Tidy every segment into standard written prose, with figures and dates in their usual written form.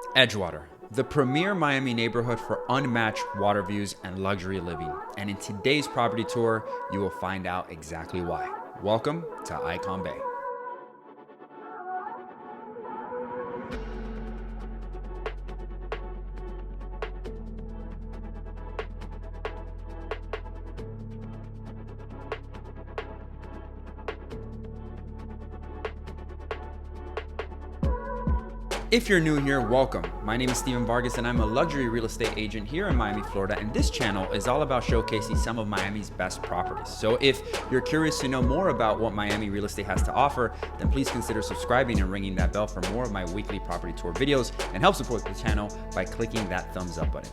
Edgewater, the premier Miami neighborhood for unmatched water views and luxury living. And in today's property tour, you will find out exactly why. Welcome to Icon Bay. If you're new here, welcome. My name is Vargas and I'm a luxury real estate agent here in Miami, Florida, and this channel is all about showcasing some of Miami's best properties. So if you're curious to know more about what Miami real estate has to offer, then please consider subscribing and ringing that bell for more of my weekly property tour videos, and help support the channel by clicking that thumbs up button.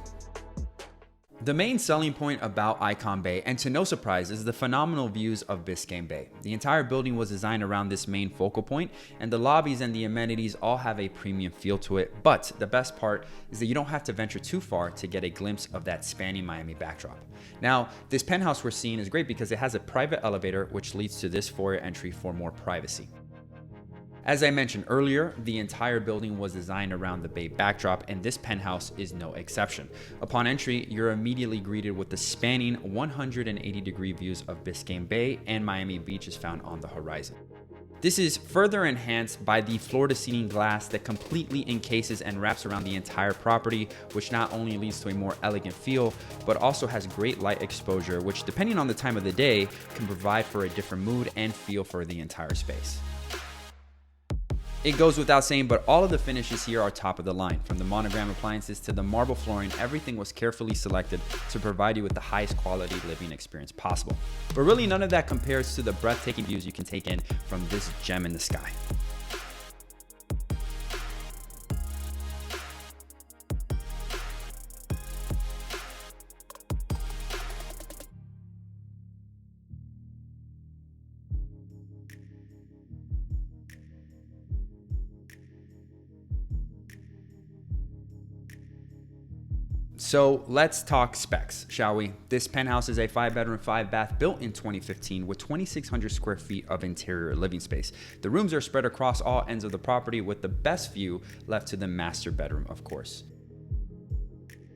The main selling point about Icon Bay, and to no surprise, is the phenomenal views of Biscayne Bay. The entire building was designed around this main focal point, and the lobbies and the amenities all have a premium feel to it. But the best part is that you don't have to venture too far to get a glimpse of that spanning Miami backdrop. Now, this penthouse we're seeing is great because it has a private elevator which leads to this foyer entry for more privacy. As I mentioned earlier, the entire building was designed around the bay backdrop, and this penthouse is no exception. Upon entry, you're immediately greeted with the spanning 180-degree views of Biscayne Bay and Miami Beach is found on the horizon. This is further enhanced by the floor-to-ceiling glass that completely encases and wraps around the entire property, which not only leads to a more elegant feel, but also has great light exposure, which depending on the time of the day, can provide for a different mood and feel for the entire space. It goes without saying, but all of the finishes here are top of the line. From the monogram appliances to the marble flooring, everything was carefully selected to provide you with the highest quality living experience possible. But really none of that compares to the breathtaking views you can take in from this gem in the sky. So let's talk specs, shall we? This penthouse is a 5-bedroom, 5-bath built in 2015 with 2,600 square feet of interior living space. The rooms are spread across all ends of the property with the best view left to the master bedroom, of course.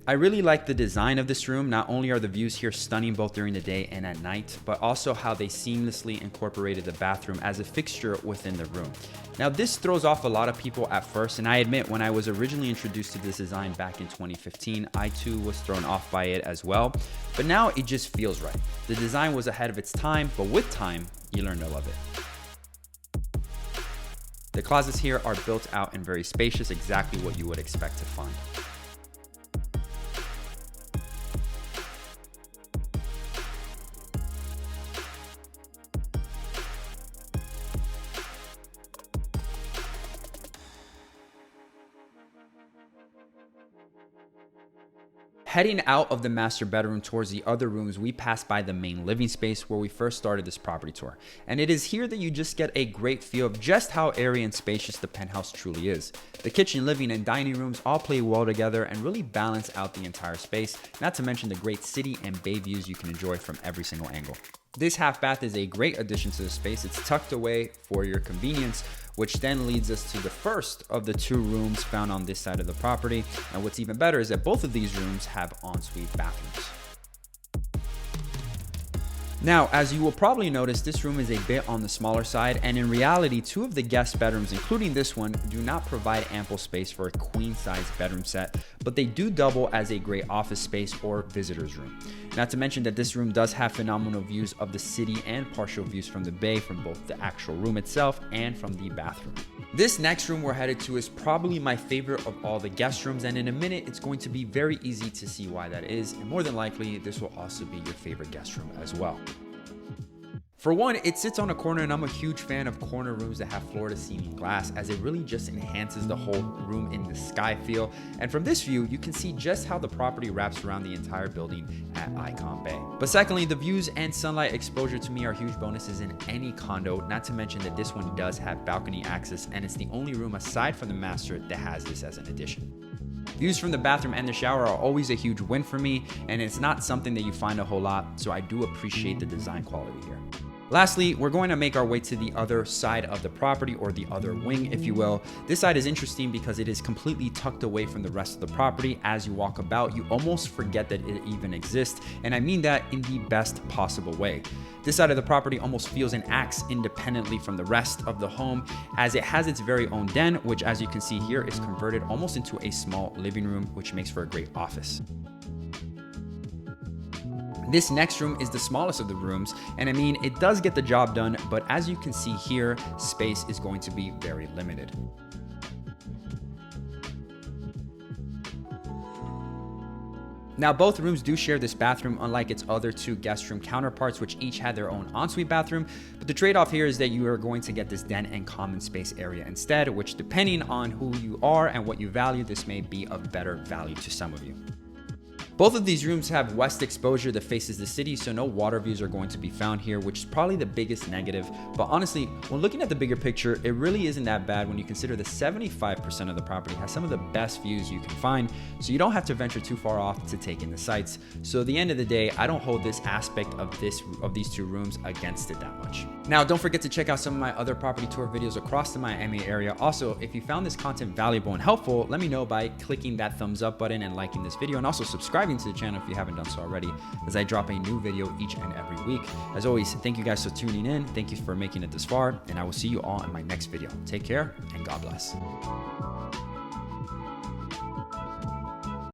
I really like the design of this room. Not only are the views here stunning both during the day and at night, but also how they seamlessly incorporated the bathroom as a fixture within the room. Now this throws off a lot of people at first, and I admit when I was originally introduced to this design back in 2015, I too was thrown off by it as well, but now it just feels right. The design was ahead of its time, but with time, you learn to love it. The closets here are built out and very spacious, exactly what you would expect to find. Heading out of the master bedroom towards the other rooms, we pass by the main living space where we first started this property tour. And it is here that you just get a great feel of just how airy and spacious the penthouse truly is. The kitchen, living, and dining rooms all play well together and really balance out the entire space, not to mention the great city and bay views you can enjoy from every single angle. This half bath is a great addition to the space. It's tucked away for your convenience, which then leads us to the first of the 2 rooms found on this side of the property. And what's even better is that both of these rooms have ensuite bathrooms. Now, as you will probably notice, this room is a bit on the smaller side, and in reality, 2 of the guest bedrooms, including this one, do not provide ample space for a queen-size bedroom set, but they do double as a great office space or visitor's room. Not to mention that this room does have phenomenal views of the city and partial views from the bay from both the actual room itself and from the bathroom. This next room we're headed to is probably my favorite of all the guest rooms, and in a minute, it's going to be very easy to see why that is, and more than likely, this will also be your favorite guest room as well. For one, it sits on a corner, and I'm a huge fan of corner rooms that have floor-to-ceiling glass, as it really just enhances the whole room in the sky feel. And from this view, you can see just how the property wraps around the entire building at Icon Bay. But secondly, the views and sunlight exposure to me are huge bonuses in any condo, not to mention that this one does have balcony access, and it's the only room aside from the master that has this as an addition. Views from the bathroom and the shower are always a huge win for me, and it's not something that you find a whole lot, so I do appreciate the design quality here. Lastly, we're going to make our way to the other side of the property, or the other wing, if you will. This side is interesting because it is completely tucked away from the rest of the property. As you walk about, you almost forget that it even exists, and I mean that in the best possible way. This side of the property almost feels and acts independently from the rest of the home, as it has its very own den, which, as you can see here, is converted almost into a small living room, which makes for a great office. This next room is the smallest of the rooms, and I mean, it does get the job done, but as you can see here, space is going to be very limited. Now, both rooms do share this bathroom, unlike its other two guest room counterparts, which each had their own ensuite bathroom. But the trade-off here is that you are going to get this den and common space area instead, which, depending on who you are and what you value, this may be of better value to some of you. Both of these rooms have west exposure that faces the city, so no water views are going to be found here, which is probably the biggest negative. But honestly, when looking at the bigger picture, it really isn't that bad when you consider that 75% of the property has some of the best views you can find, so you don't have to venture too far off to take in the sights. So at the end of the day, I don't hold this aspect of these two rooms against it that much. Now, don't forget to check out some of my other property tour videos across the Miami area. Also, if you found this content valuable and helpful, let me know by clicking that thumbs up button and liking this video, and also subscribing to the channel if you haven't done so already, as I drop a new video each and every week. As always, thank you guys for tuning in. Thank you for making it this far, and I will see you all in my next video. Take care, and God bless.